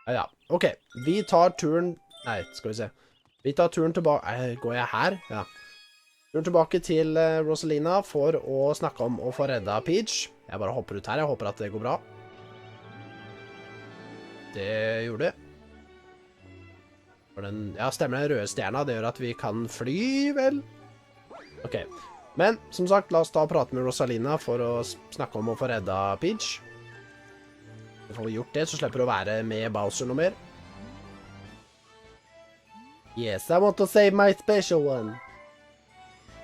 Ja, ok. Vi tar turen... Nei, skal vi se. Vi tar turen tilbake... Går jeg her? Ja. Turen tilbake til Rosalina for å snakke om å få redda Peach. Jeg bare hopper ut her. Jeg håper at det går bra. Det gjorde det. Ja, stemmer den røde stjerna. Det gjør at vi kan fly, vel? Ok. Men, som sagt, la oss ta og prate med Rosalina for å snakke om å få redda Peach. Så får vi gjort det, så slipper du å være med Bowser noe mer. Yes, I want to save my special one.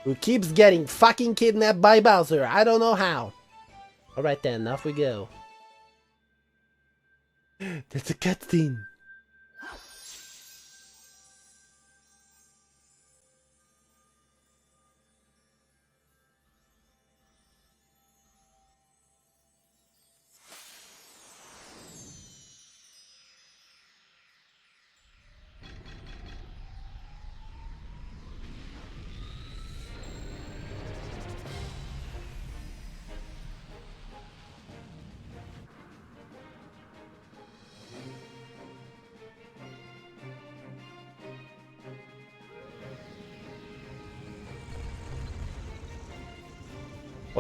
Who keeps getting fucking kidnapped by Bowser. I don't know how. Alright then, off we go. That's a cutscene.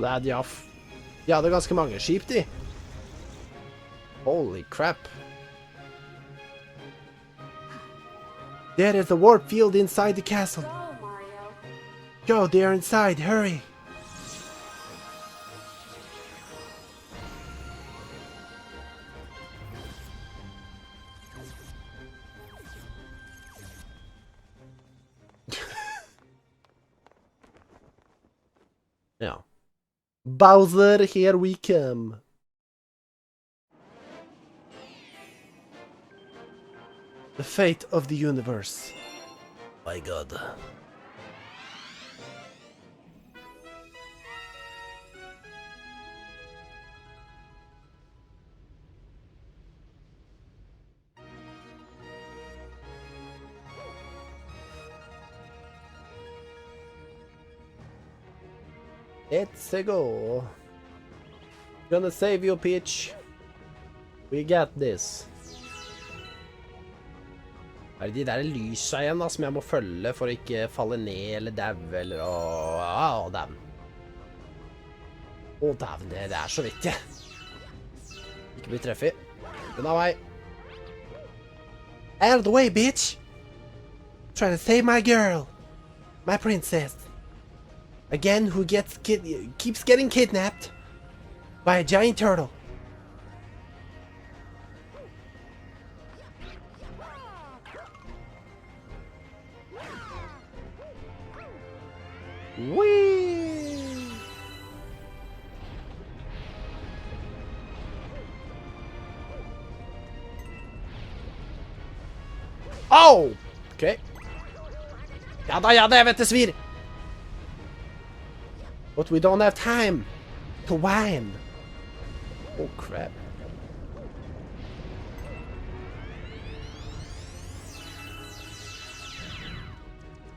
Og det de hadde ganske mange skip, de. Holy crap. There is a warp field inside the castle. Go, they're inside, hurry. Ja. Bowser, here we come. The fate of the universe. My God. Let's go. Gonna save you, Peach. We got this. Er det de der lysa igjen da, som jeg må følge for å ikke falle ned eller daue eller daven. Daven, det er så vidt jeg. Ikke bli treffet. Unna vei. Out of the way, bitch. Trying to save my girl. My princess. Again, who keeps getting kidnapped by a giant turtle. Whee! Oh! Okay. Ja da, jeg vet det svir. But we don't have time to whine. Oh crap.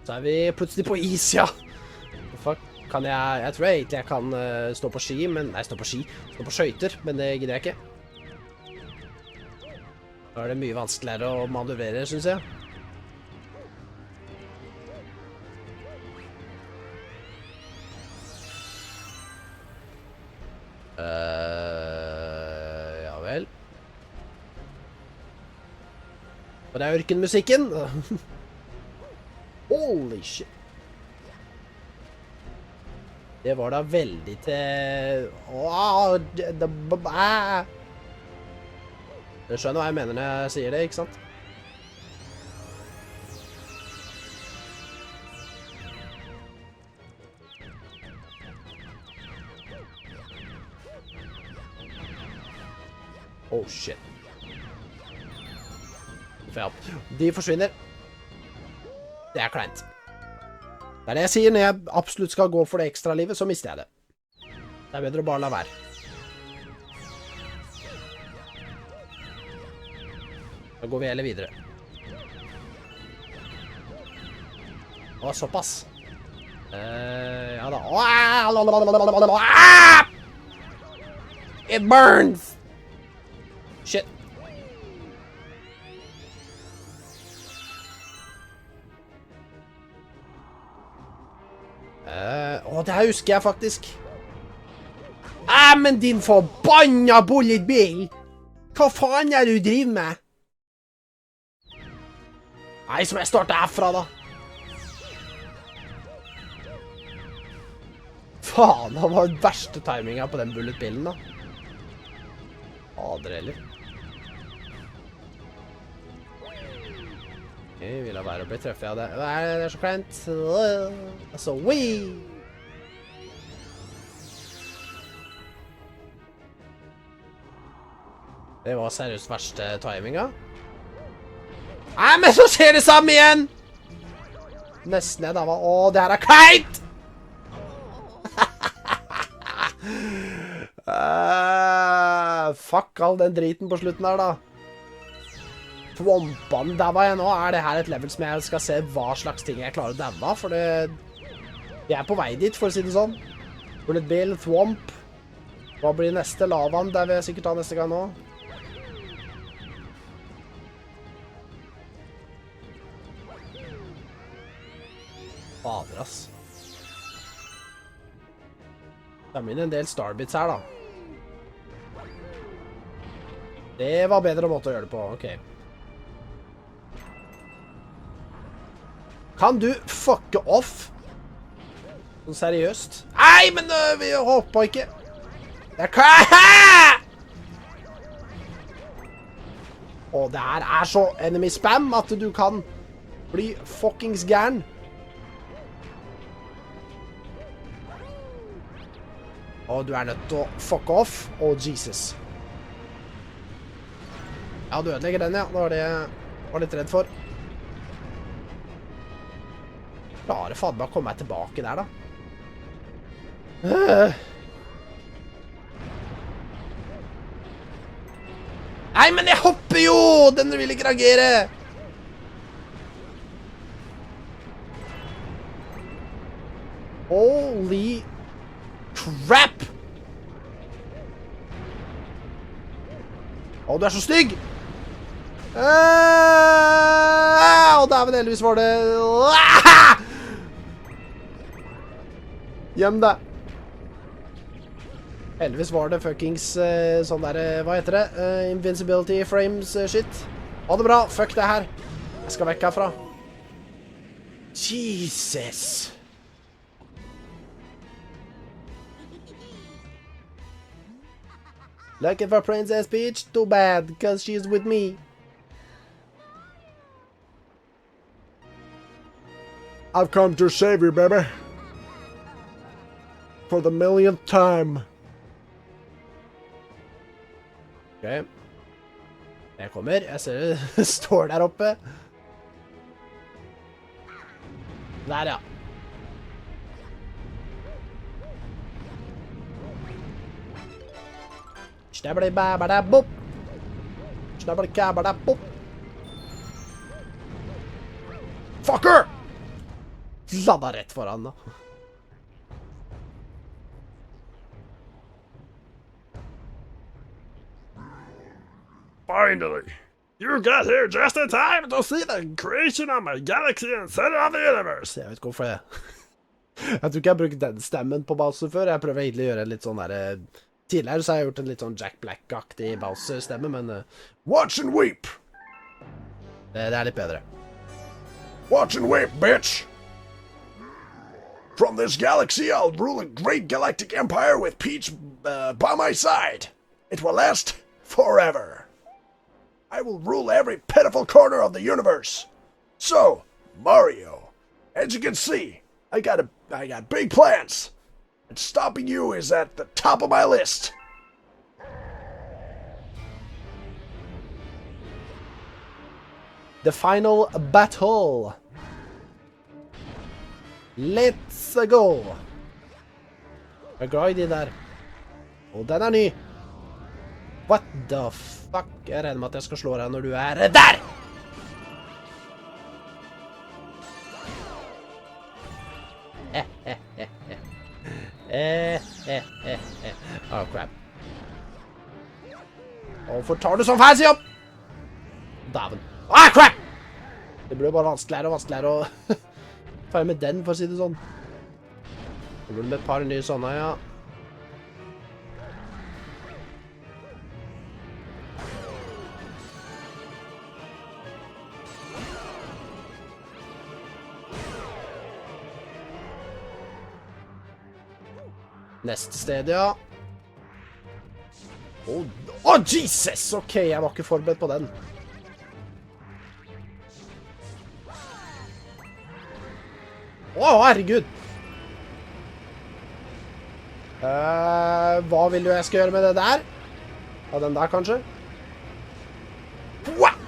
Så er vi plutselig på is, ja. Fuck, kan jeg tror egentlig jeg kan stå på ski, men, nei, stå på skøyter, men det gidder jeg ikke. Da er det mye vanskeligere å manøvrere, synes jeg. Ja vel. Og det er ørkenmusikken. Holy shit. Det var da veldig til... Du skjønner hva jeg mener når jeg sier det, ikke sant? Oh shit. De forsvinner. Det er kleint. Det er det jeg sier, når jeg absolutt skal gå for det ekstra livet, så mister jeg det. Det er bedre å bare la være. Da går vi heller videre. Å, såpass. Ja da. It burns! Shit. Det her husker jeg faktisk. Men din forbanna bulletbil! Hva faen er det du driver med? Nei, så må jeg starte herfra da. Faen, det var den verste timingen på den bulletbilen da. Fader heller. Ok, vil jeg være å bli trøffet av det. Det er så kleint. Altså, wii! Det var seriøst verste timinga. Nei, men så skjer det samme igjen! Nesten jeg da var... det her er kleint! Fuck all den driten på slutten her da. Thwompan, der var jeg nå. Er det her et level som jeg skal se hva slags ting jeg klarer å daue av? For jeg er på vei dit, for å si det sånn. Bullet Bill, Thwomp. Hva blir neste? Lavaen, der vil jeg sikkert ta neste gang nå. Fader, ass. Det er en del starbits her, da. Det var bedre måte å gjøre det på, ok. Kan du fucke off? Sånn seriøst? Nei, men vi håper ikke. Det er det her er så enemy spam at du kan bli fuckings gæren. Du er nødt til å fuck off. Jesus. Ja, du ødelegger den, ja. Det var det jeg var litt redd for. Klarer faen meg å komme meg tilbake der, da. Nei, men jeg hopper jo! Den vil ikke reagere. Holy crap! Du er så stygg! Dæven, heldigvis var det... Gjem deg! Heldigvis var det fuckings sånn der... Hva heter det? Invincibility frames shit. Ha det bra, fuck det her. Jeg skal vekk herfra. Jesus! Looking for Princess Peach? Too bad, because she's with me. I've come to save you, baby. For the millionth time. Ok. Jeg kommer. Jeg ser det står der oppe. Der, ja. Snabli-babada-bop. Snabli-kabada-bop. Fucker! Landa rett foran da. Finally, you got here just in time to see the creation of my galaxy and center of the universe. Jeg vet ikke hvorfor det. Jeg tror ikke jeg har brukt den stemmen på Bowser før. Jeg prøver egentlig å gjøre en litt sånn der... Tidligere så har jeg gjort en litt sånn Jack Black-aktig Bowser-stemme, men... Watch and weep! Det er litt bedre. Watch and weep, bitch! From this galaxy, I'll rule a great galactic empire with Peach by my side. It will last forever. I will rule every pitiful corner of the universe. So, Mario, as you can see, I got big plans. And stopping you is at the top of my list. The final battle. Let's go. Jeg er glad i de der. Og den er ny. What the fuck? Jeg regner med at jeg skal slå deg når du er der! Oh crap. Hvorfor tar du sånn fancy opp? Daven. Ah crap! Det blir bare vanskeligere og vanskeligere å ta med den, for å si det sånn. Kommer det med et par nye sånne, ja. Neste sted, ja. Jesus! Ok, jeg var ikke forberedt på den. Herregud! Hva vil du jeg skal gjøre med det der? Ja, den der kanskje? Wow!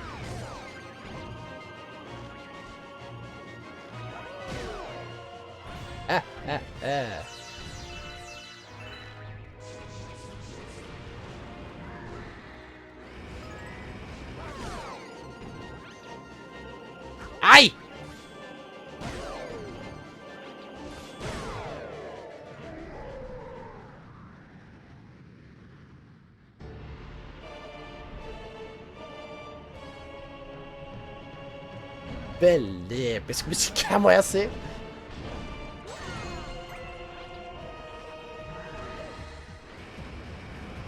Nei! Veldig episk musikk her, må jeg si.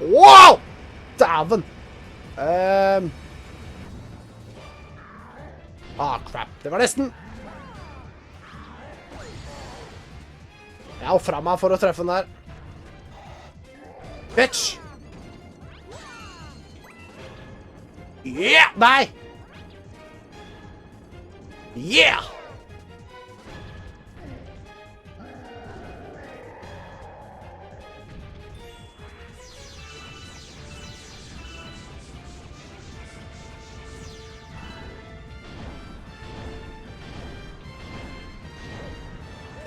Wow! Dæven! Crap. Det var nesten. Jeg offret meg for å treffe den der. Bitch! Yeah! Nei! Yeah!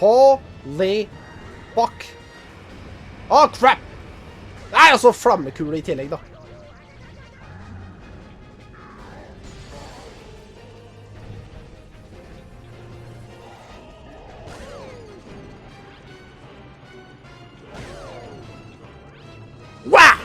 Holy fuck. Crap! Nei, altså flammekule i tillegg, da. Wow!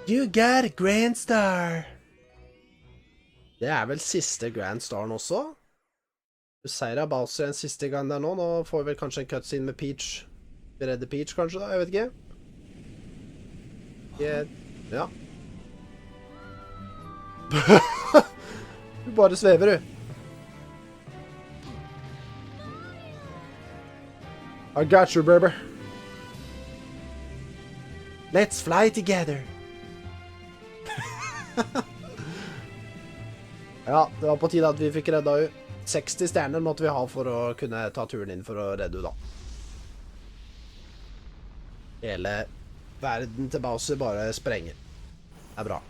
You got a grand star. Det er vel siste grand staren også? Du seier av Bowser en siste gang der nå. Nå får vi vel kanskje en cutscene med Peach. Vi redder Peach kanskje da, jeg vet ikke. Ja. Du bare svever, du. I got you, baby. Let's fly together. Ja, det var på tide at vi fikk redda henne. 60 stjerner måtte vi ha for å kunne ta turen inn for å redde henne da. Hele verden til Bowser bare sprenger. Det er bra.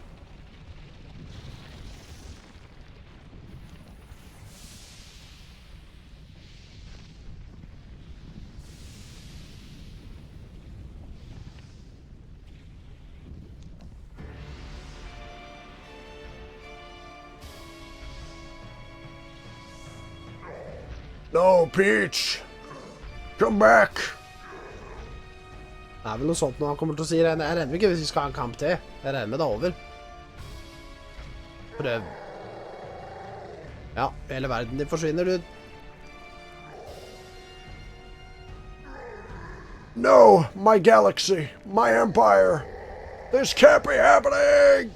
No, Peach! Come back! Det er vel noe sånt når han kommer til å si. Jeg regner ikke hvis vi skal ha en kamp til. Jeg regner med det er over. Prøv. Ja, hele verden din forsvinner, du. No, my galaxy, my empire. This can't be happening!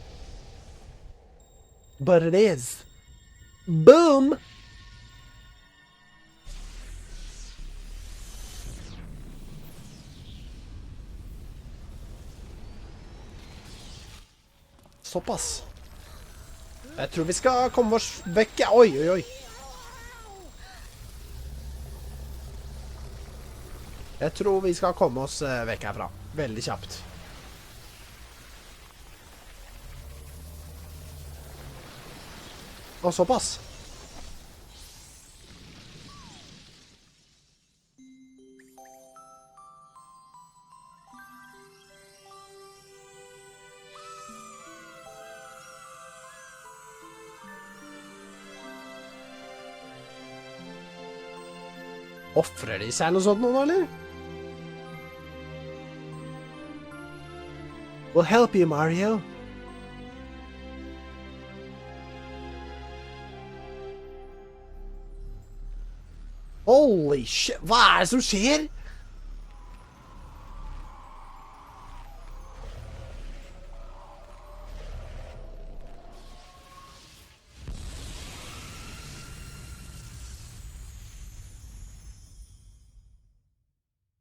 But it is. Boom! Såpass. Jeg tror vi skal komme oss vekk. Oi, oi, oi. Jeg tror vi skal komme oss vekk herfra. Veldig kjapt. Og såpass. Offrer de seg noe sånt nå, eller? We'll help you, Mario. Holy shit, hva det som skjer?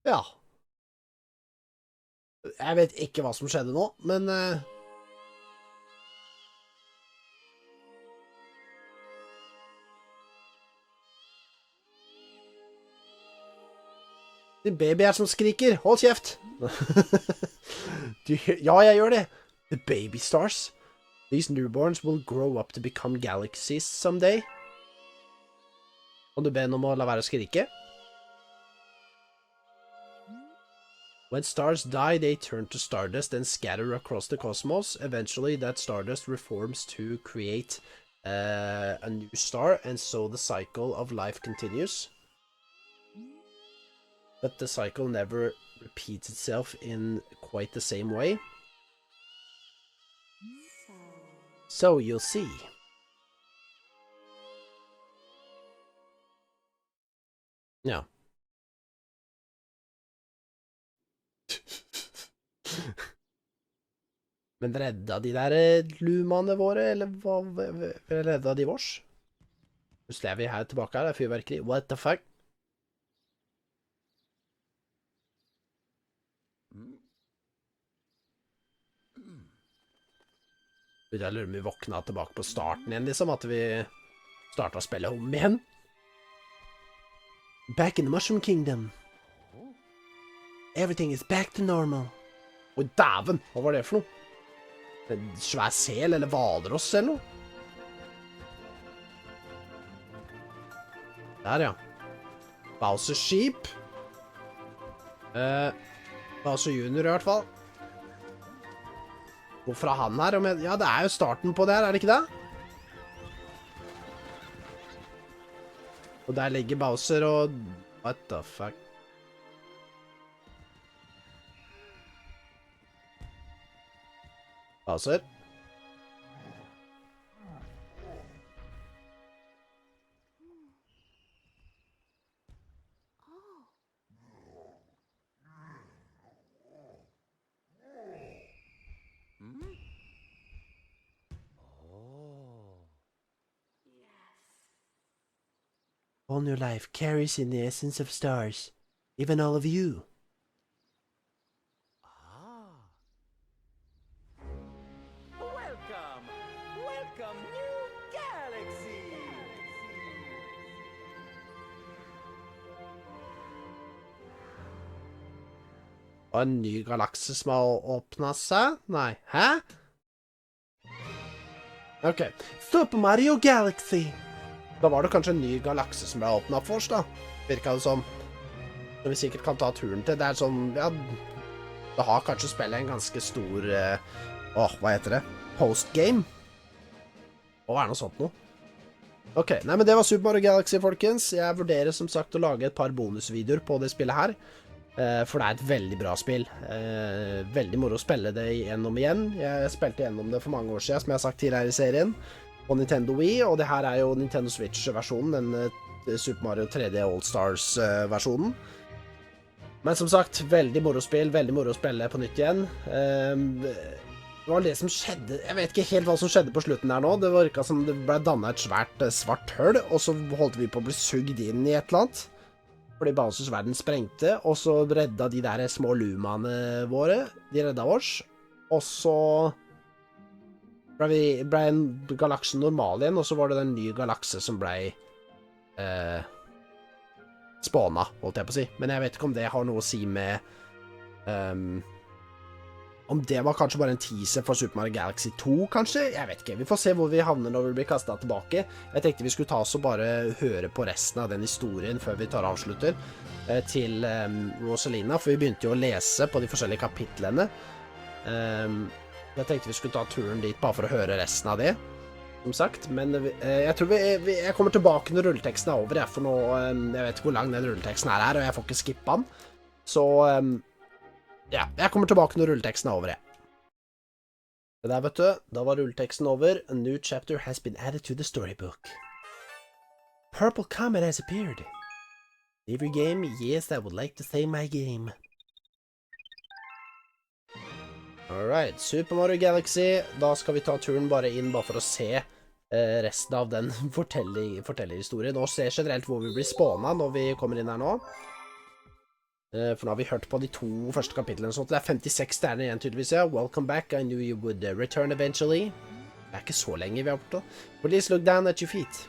Ja. Jeg vet ikke hva som skjedde nå, men din baby som skriker. Hold kjeft. Ja, jeg gjør det. The baby stars. These newborns will grow up to become galaxies someday. Kan du be henne om å la være å skrike? When stars die, they turn to stardust and scatter across the cosmos. Eventually, that stardust reforms to create a new star, and so the cycle of life continues. But the cycle never repeats itself in quite the same way. So you'll see. Ja. Men redda de der lumane våre, eller hva redda de vårs? Plutselig er vi her tilbake her, det er fyrverkeri. What the fuck? Jeg lurer vi våkna tilbake på starten igjen, liksom, at vi startet å spille om igjen. Back in the Mushroom Kingdom. Everything is back to normal. Oi, dæven, hva var det for noe? En svær sel, eller hvalross, eller noe? Der, ja. Bowser skip. Bowser Junior i hvert fall. Hvorfor er han her? Ja, det er jo starten på det her, er det ikke det? Og der ligger Bowser og... What the fuck? Bowser. All your life carries in the essence of stars, even all of you. Welcome, welcome, new galaxy. Og en ny galakse som har åpnet seg? Nei, hæ? Ok, Super Mario Galaxy. Da var det kanskje en ny galakse som ble åpnet for oss, da. Virket det som. Som vi sikkert kan ta turen til. Det er sånn, ja, det har kanskje spillet en ganske stor, hva heter det? Postgame? Hva er noe sånt noe? Ok, nei, men det var Super Mario Galaxy, folkens. Jeg vurderer som sagt å lage et par bonusvideoer på det spillet her. For det er et veldig bra spill. Veldig moro å spille det gjennom igjen. Jeg spilte gjennom det for mange år siden, som jeg har sagt tidligere i serien. På Nintendo Wii, og det her er jo Nintendo Switch-versjonen, den Super Mario 3D All-Stars-versjonen. Men som sagt, veldig moro spill, veldig moro å spille på nytt igjen. Det var det som skjedde, jeg vet ikke helt hva som skjedde på slutten der nå, det var ikke som det ble dannet et svært svart høl, og så holdt vi på å bli sugd inn i et eller annet. Fordi Bowsers verden sprengte, og så redda de der små lumaene våre, de redda oss, og så... ble en galakse normal igjen, og så var det en ny galakse som ble spåna, holdt jeg på å si. Men jeg vet ikke om det har noe å si med om det var kanskje bare en teaser for Super Mario Galaxy 2, kanskje? Jeg vet ikke. Vi får se hvor vi havner når vi blir kastet tilbake. Jeg tenkte vi skulle ta oss og bare høre på resten av den historien før vi tar og avslutter til Rosalina, for vi begynte jo å lese på de forskjellige kapitlene. Jeg tenkte vi skulle ta turen dit bare for å høre resten av det, som sagt. Men jeg tror jeg kommer tilbake når rulleteksten er over, for nå, jeg vet ikke hvor lang den rulleteksten er her, og jeg får ikke skippe den. Så ja, jeg kommer tilbake når rulleteksten er over, Det der, vet du, da var rulleteksten over. A new chapter has been added to the storybook. Purple comet has appeared. Every game, yes, I would like to say my game. Alright, Super Mario Galaxy. Da skal vi ta turen bare inn, bare for å se resten av den fortellerhistorien. Og se generelt hvor vi blir spånet når vi kommer inn her nå. For nå har vi hørt på de 2 første kapitlene, så det er 56 stjerner igjen tydeligvis, Welcome back, I knew you would return eventually. Det er ikke så lenge vi har vært på. Please look down at your feet.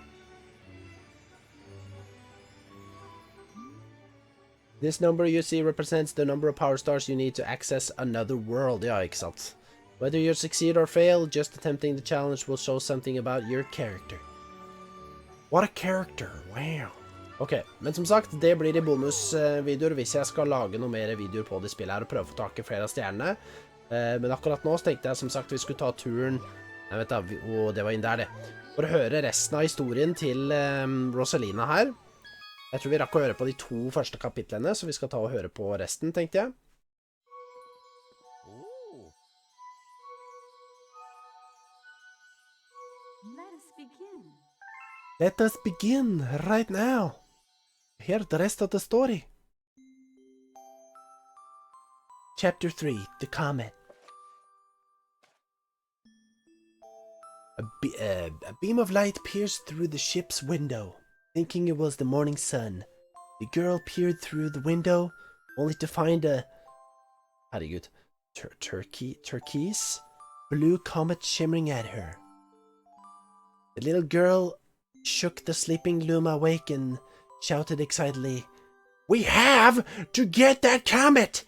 This number you see represents the number of power stars you need to access another world. Ja, ikke sant? Whether you succeed or fail, just attempting the challenge will show something about your character. What a character, wow. Ok, men som sagt, det blir i bonusvideoer hvis jeg skal lage noe mer videoer på det spillet her og prøve å få tak i flere av stjernene. Men akkurat nå så tenkte jeg som sagt vi skulle ta turen, jeg vet da, og det var inn der det, for å høre resten av historien til Rosalina her. Jeg tror vi rakk å høre på de 2 første kapitlene, så vi skal ta og høre på resten, tenkte jeg. Let us begin right now. Hear the rest of the story. Chapter 3, The Comet. A beam of light pierced through the ship's window. Thinking it was the morning sun, the girl peered through the window, only to find a turquoise blue comet shimmering at her. The little girl shook the sleeping Luma awake and shouted excitedly, "We have to get that comet!"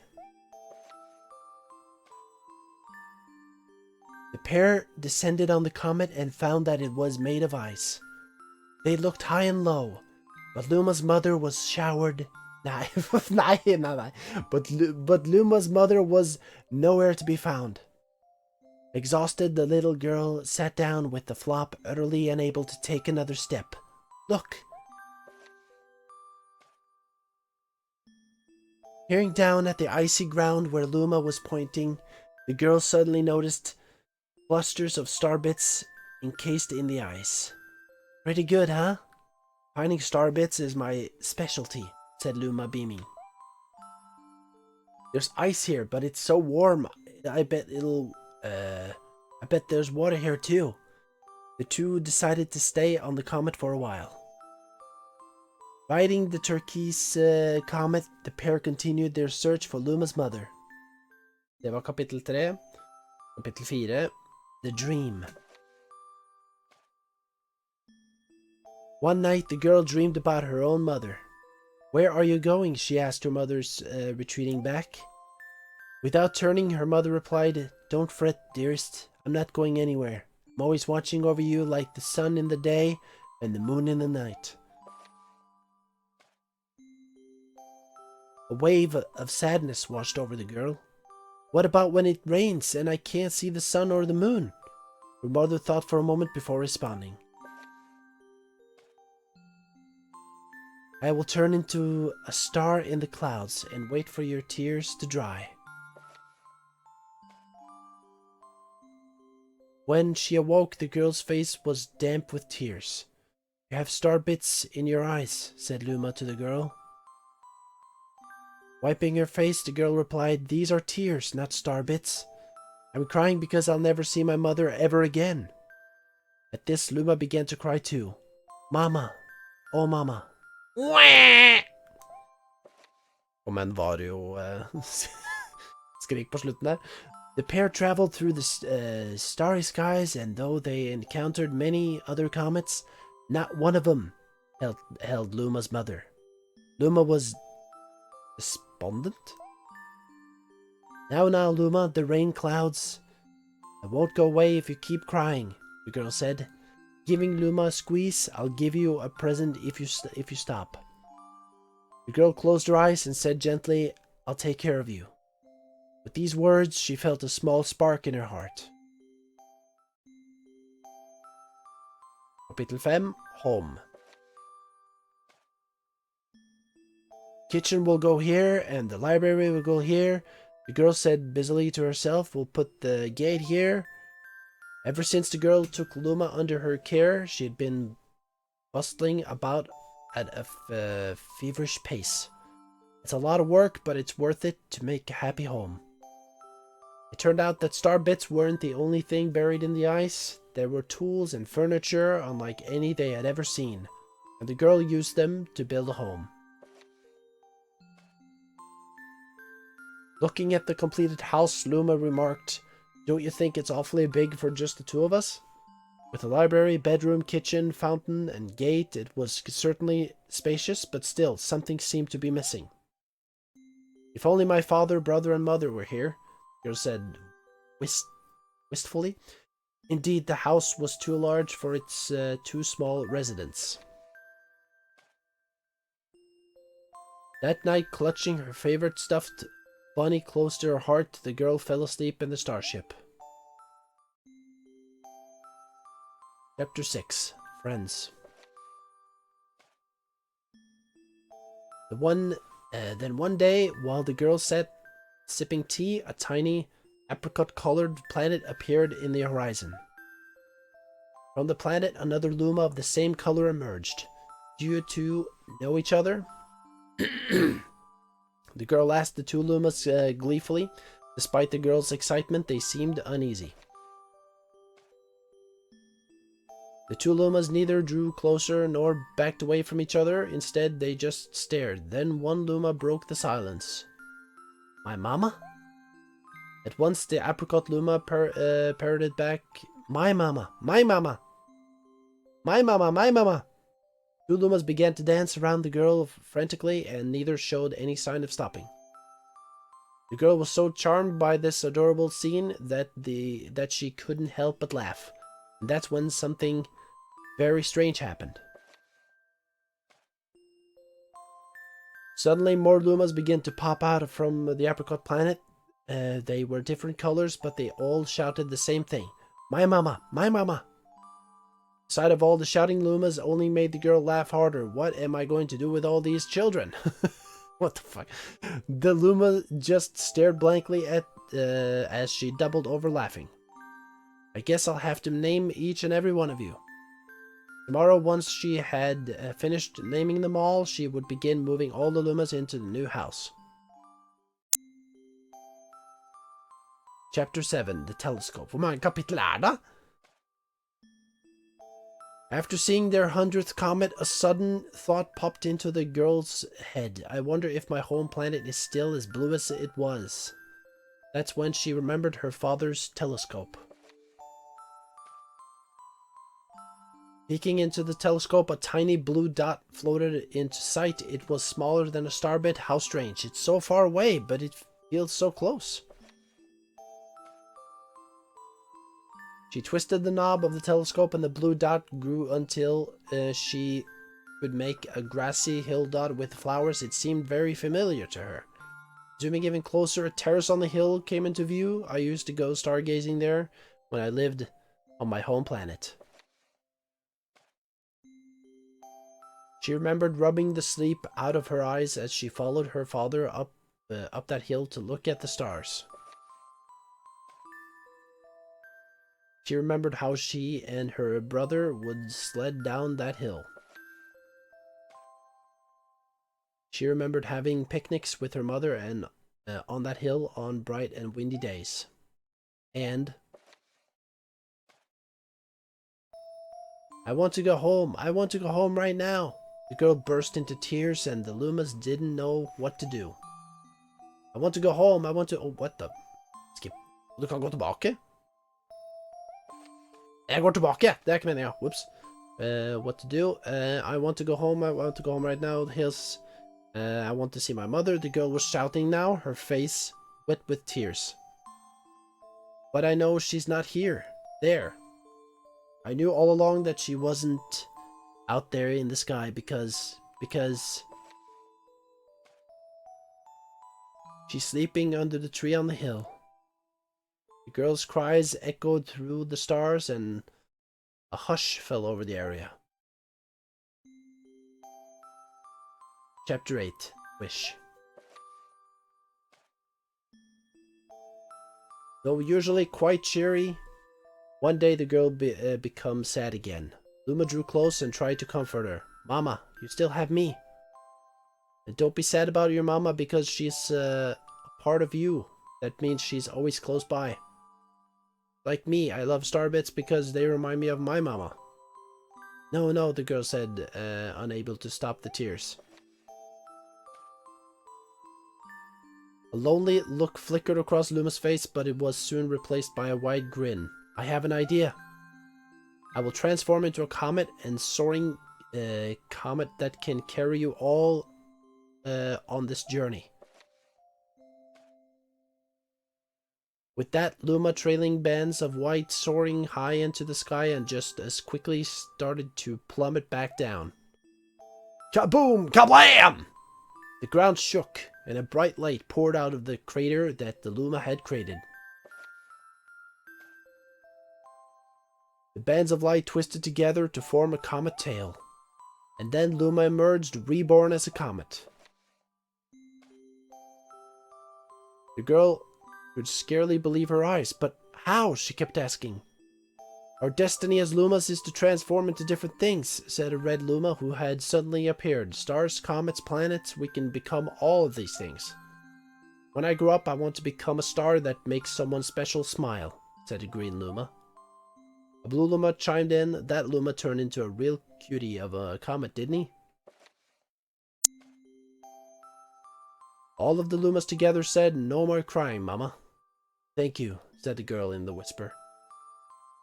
The pair descended on the comet and found that it was made of ice. They looked high and low, but Luma's mother was showered. But Luma's mother was nowhere to be found. Exhausted, the little girl sat down with the flop, utterly unable to take another step. Look! Peering down at the icy ground where Luma was pointing, the girl suddenly noticed clusters of star bits encased in the ice. Pretty good, huh? Finding star bits is my specialty, said Luma, beaming. There's ice here, but it's so warm. I bet there's water here too. The two decided to stay on the comet for a while. Riding the turquoise comet, the pair continued their search for Luma's mother. Det var kapittel 3. Kapittel 4. The Dream. One night, the girl dreamed about her own mother. Where are you going? She asked her mother's retreating back. Without turning, her mother replied, Don't fret, dearest. I'm not going anywhere. I'm always watching over you like the sun in the day and the moon in the night. A wave of sadness washed over the girl. What about when it rains and I can't see the sun or the moon? Her mother thought for a moment before responding. I will turn into a star in the clouds and wait for your tears to dry. When she awoke, the girl's face was damp with tears. You have star bits in your eyes, said Luma to the girl. Wiping her face, the girl replied, These are tears, not star bits. I'm crying because I'll never see my mother ever again. At this, Luma began to cry too. Mama, oh mama. Og men var jo skrik på slutten der. The pair traveled through the starry skies, and though they encountered many other comets, not one of them held Luma's mother. Luma was despondent. Now, Luma, the rain clouds. I won't go away if you keep crying, the girl said. Giving Luma a squeeze, I'll give you a present if you stop. The girl closed her eyes and said gently, I'll take care of you. With these words, she felt a small spark in her heart. Kapittel 5, Home. Kitchen will go here, and the library will go here. The girl said busily to herself, we'll put the gate here. Ever since the girl took Luma under her care, she had been bustling about at a feverish pace. It's a lot of work, but it's worth it to make a happy home. It turned out that star bits weren't the only thing buried in the ice. There were tools and furniture unlike any they had ever seen, and the girl used them to build a home. Looking at the completed house, Luma remarked, don't you think it's awfully big for just the two of us? With a library, bedroom, kitchen, fountain, and gate, it was certainly spacious, but still, something seemed to be missing. If only my father, brother, and mother were here, the girl said wistfully. Indeed, the house was too large for its two small residents. That night, clutching her favorite stuffed bunny close to her heart, the girl fell asleep in the starship. Chapter 6, Friends. Then one day, while the girl sat sipping tea, a tiny apricot-colored planet appeared in the horizon. From the planet, another Luma of the same color emerged. Do you two know each other? The girl asked the two Lumas gleefully. Despite the girl's excitement, they seemed uneasy. The two Lumas neither drew closer nor backed away from each other. Instead, they just stared. Then one Luma broke the silence. My mama? At once, the apricot Luma parroted back, my mama, my mama, my mama, my mama. Two Lumas began to dance around the girl frantically, and neither showed any sign of stopping. The girl was so charmed by this adorable scene that she couldn't help but laugh. And that's when something very strange happened. Suddenly, more Lumas began to pop out from the apricot planet. They were different colors, but they all shouted the same thing. My mama! My mama! The sight of all the shouting Lumas only made the girl laugh harder. What am I going to do with all these children? What the fuck? The Luma just stared blankly at as she doubled over laughing. I guess I'll have to name each and every one of you. Tomorrow, once she had finished naming them all, she would begin moving all the Lumas into the new house. Chapter 7, The Telescope. Hvor mange kapittel det? After seeing their 100th comet, a sudden thought popped into the girl's head. I wonder if my home planet is still as blue as it was. That's when she remembered her father's telescope. Peeking into the telescope, a tiny blue dot floated into sight. It was smaller than a starbit. How strange. It's so far away, but it feels so close. She twisted the knob of the telescope, and the blue dot grew until she could make a grassy hill dot with flowers. It seemed very familiar to her. Zooming even closer, a terrace on the hill came into view. I used to go stargazing there when I lived on my home planet. She remembered rubbing the sleep out of her eyes as she followed her father up that hill to look at the stars. She remembered how she and her brother would sled down that hill. She remembered having picnics with her mother and on that hill on bright and windy days. And I want to go home. I want to go home right now. The girl burst into tears, and the Lumas didn't know what to do. I want to go home. I want to... Oh, what the... Skip. Du kan gå tilbake. Jeg går tilbake. Det ikke meningen. Whoops. What to do? I want to go home. I want to go home right now. Here's... I want to see my mother. The girl was shouting now, her face wet with tears. But I know she's not here. There. I knew all along that she wasn't out there in the sky because she's sleeping under the tree on the hill. The girl's cries echoed through the stars and a hush fell over the area. Chapter 8. Wish. Though usually quite cheery, one day the girl becomes sad again. Luma drew close and tried to comfort her. Mama, you still have me. And don't be sad about your mama because she's a part of you. That means she's always close by. Like me, I love Starbits because they remind me of my mama. No, no, the girl said, unable to stop the tears. A lonely look flickered across Luma's face, but it was soon replaced by a wide grin. I have an idea. I will transform into a comet and soaring comet that can carry you all on this journey. With that, Luma trailing bands of white soaring high into the sky and just as quickly started to plummet back down. Kaboom! Kablam! The ground shook, and a bright light poured out of the crater that the Luma had created. The bands of light twisted together to form a comet tail, and then Luma emerged, reborn as a comet. The girl could scarcely believe her eyes. But how? She kept asking. Our destiny as Lumas is to transform into different things, said a red Luma who had suddenly appeared. Stars, comets, planets, we can become all of these things. When I grow up, I want to become a star that makes someone special smile, said a green Luma. A blue Luma chimed in. That Luma turned into a real cutie of a comet, didn't he? All of the Lumas together said, no more crying, Mama. Thank you, said the girl in the whisper.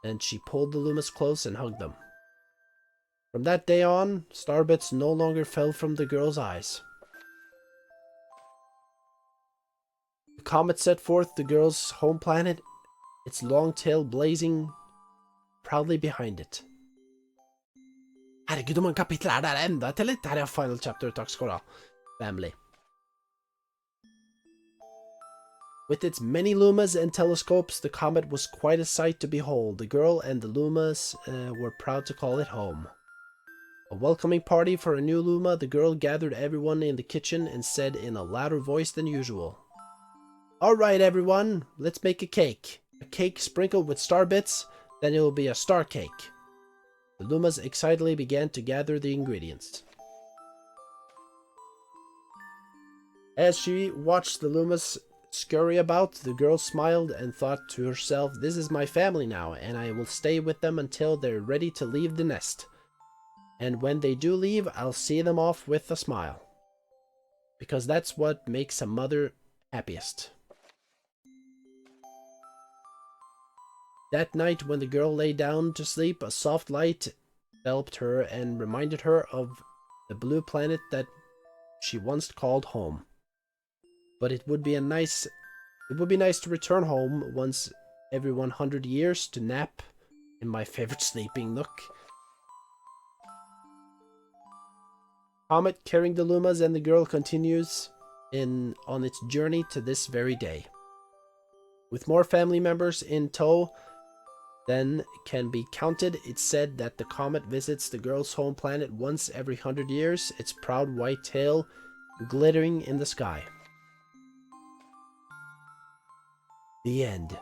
And she pulled the Lumas close and hugged them. From that day on, starbits no longer fell from the girl's eyes. The comet set forth the girl's home planet, its long tail blazing proudly behind it. Herregud, hvor mange kapitler det enda til litt? Her final chapter, takk skal du ha, family. With its many Lumas and telescopes, the comet was quite a sight to behold. The girl and the Lumas were proud to call it home. A welcoming party for a new Luma, the girl gathered everyone in the kitchen and said in a louder voice than usual, All right, everyone, let's make a cake. A cake sprinkled with star bits, then it will be a star cake. The Lumas excitedly began to gather the ingredients. As she watched the Lumas scurry about, the girl smiled and thought to herself, this is my family now, and I will stay with them until they're ready to leave the nest. And when they do leave, I'll see them off with a smile. Because that's what makes a mother happiest. That night, when the girl lay down to sleep, a soft light enveloped her and reminded her of the blue planet that she once called home. But it would be nice to return home once every 100 years to nap in my favorite sleeping nook. Comet carrying the Lumas and the girl continues on its journey to this very day. With more family members in tow than can be counted, it's said that the comet visits the girl's home planet once every 100 years, its proud white tail glittering in the sky. The end.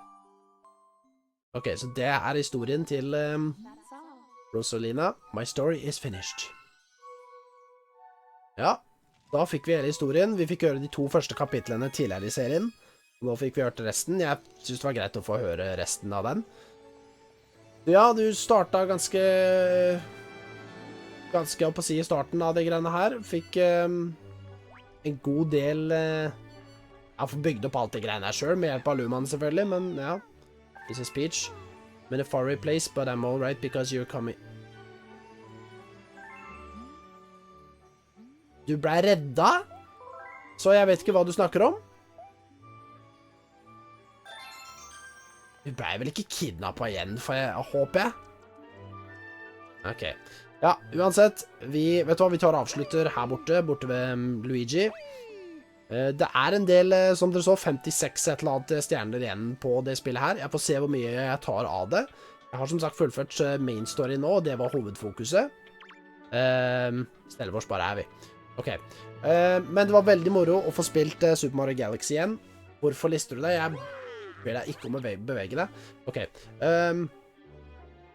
Ok, så det historien til Rosalina. My story is finished. Ja, da fikk vi hele historien. Vi fikk høre de 2 første kapitlene tidligere i serien. Nå fikk vi hørt resten. Jeg synes det var greit å få høre resten av den. Ja, du startet ganske å si i starten av det greiene her. Fikk en god del Jeg får bygd opp alt det greiene her selv, med hjelp av Luman selvfølgelig, men ja. This is speech. I'm in a faraway place, but I'm all right because you're coming. Du ble redda? Så jeg vet ikke hva du snakker om. Du ble vel ikke kidnappet igjen, håper jeg? Ok. Ja, uansett, vet du hva, vi tar og avslutter her borte ved Luigi. Det er en del, som dere så, 56 et eller annet stjerner igjen på det spillet her. Jeg får se hvor mye jeg tar av det. Jeg har som sagt fullført main story nå, og det var hovedfokuset. Stellevårs bare er vi. Ok. Men det var veldig moro å få spilt Super Mario Galaxy igjen. Hvorfor lister du det? Jeg ber deg ikke om å bevege det. Ok.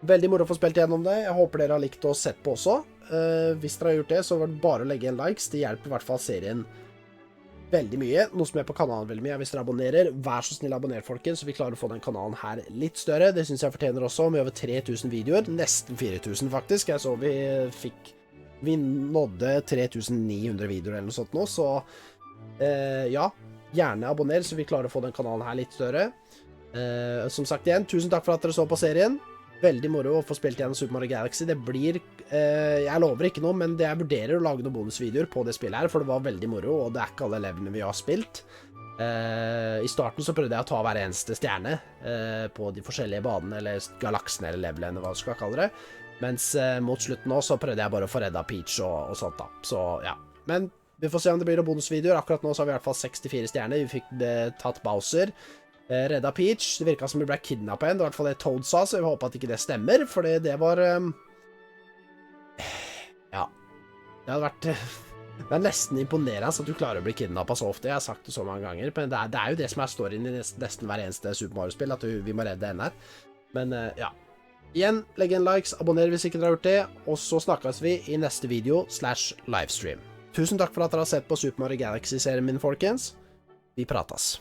Veldig moro å få spilt gjennom det. Jeg håper dere har likt å sett på også. Hvis dere har gjort det, så var det bare å legge en likes. Det hjelper i hvert fall serien veldig mye. Noe som er på kanalen veldig mye. Hvis dere abonnerer, vær så snill abonner, folkens, så vi klarer å få den kanalen her litt større. Det synes jeg fortjener også, med over 3000 videoer. Nesten 4000 faktisk. Jeg så vi nådde 3900 videoer eller noe sånt nå, så ja, gjerne abonner, så vi klarer å få den kanalen her litt større. Som sagt igjen, tusen takk for at dere så på serien. Veldig moro å få spilt igjen Super Mario Galaxy. Det blir, jeg lover ikke noe, men jeg vurderer å lage noen bonusvideoer på det spillet her, for det var veldig moro, og det er ikke alle levelene vi har spilt. I starten så prøvde jeg å ta hver eneste stjerne på de forskjellige banene, eller galaksene, eller levelene, hva du skal kalle det. Mens mot slutten nå så prøvde jeg bare å få redda Peach og sånt da. Så ja, men vi får se om det blir noen bonusvideoer. Akkurat nå så har vi i hvert fall 64 stjerner. Vi fikk tatt Bowser. Redda Peach. Det virket som vi ble kidnappet igjen. Det var i hvert fall det Toad sa, så vi håper at ikke det stemmer, fordi det var ja, det hadde vært det er nesten imponerende at du klarer å bli kidnappet så ofte. Jeg har sagt det så mange ganger, men det er jo det som er storyen i nesten hver eneste Super Mario-spill, at vi må redde en her. Men ja, igjen, legg en likes, abonner hvis ikke dere har gjort det, og så snakkes vi i neste video /livestream. Tusen takk for at dere har sett på Super Mario Galaxy-serien min, folkens. Vi prates.